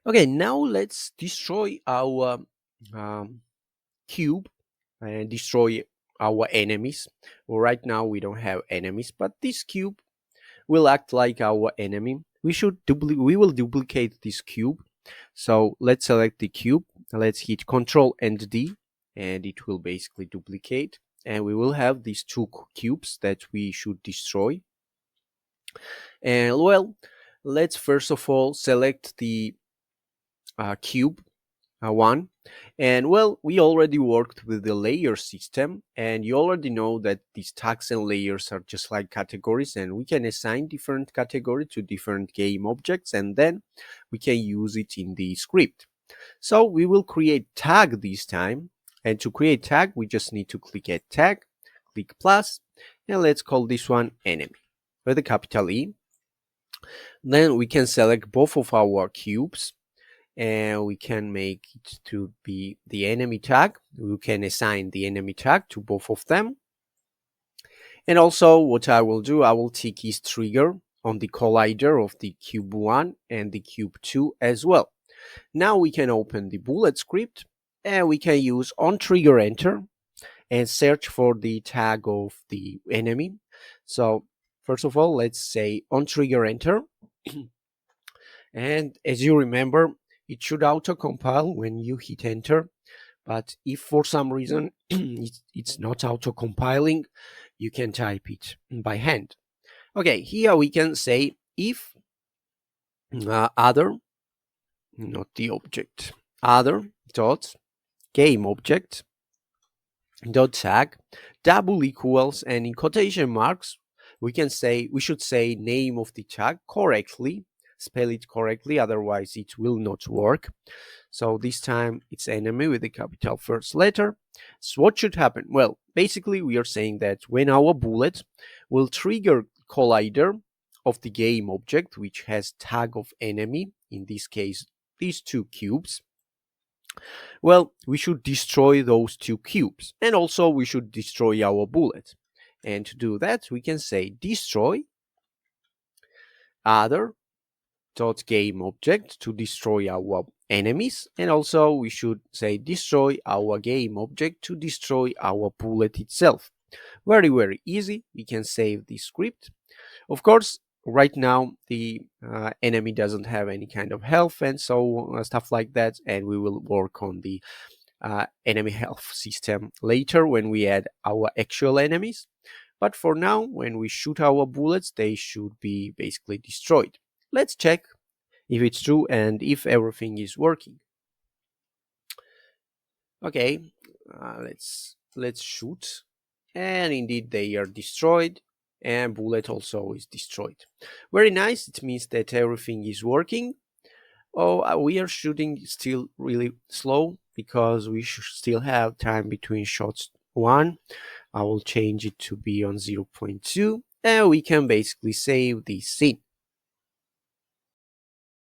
Okay, now let's destroy our um, cube and destroy our enemies. Well, right now we don't have enemies, but this cube will act like our enemy. We will duplicate this cube. So let's select the cube. Let's hit Control and D, and it will basically duplicate. And we will have these two cubes that we should destroy. And well, let's first of all select the cube one. And well, we already worked with the layer system, and you already know that these tags and layers are just like categories, and we can assign different category to different game objects, and then we can use it in the script. So we will create tag this time, and to create tag we just need to click Add Tag, click plus, and let's call this one enemy with a capital E. Then we can select both of our cubes, and we can make it to be the enemy tag. We can assign the enemy tag to both of them. And also what I will do, I will tick is trigger on the collider of the cube 1 and the cube 2 as well. Now we can open the bullet script, and we can use on trigger enter and search for the tag of the enemy. So first of all, let's say on trigger enter. And as you remember, it should auto compile when you hit enter, but if for some reason it's not auto compiling, you can type it by hand. Okay, here we can say if other, not the object, other dot game object dot tag double equals, and in quotation marks we should say name of the tag correctly, spell it correctly, otherwise it will not work. So this time it's enemy with the capital first letter. So what should happen? Well, basically we are saying that when our bullet will trigger collider of the game object which has tag of enemy, in this case these two cubes, well, we should destroy those two cubes, and also we should destroy our bullet. And to do that we can say destroy other dot game object to destroy our enemies, and also we should say destroy our game object to destroy our bullet itself. Very easy. We can save the script. Of course, right now the enemy doesn't have any kind of health and so stuff like that, and we will work on the enemy health system later when we add our actual enemies. But for now, when we shoot our bullets, they should be basically destroyed. Let's check if it's true and if everything is working. Okay, let's shoot, and indeed they are destroyed, and bullet also is destroyed. Very nice. It means that everything is working. Oh, we are shooting still really slow because we should still have time between shots 1. I will change it to be on 0.2, and we can basically save the scene.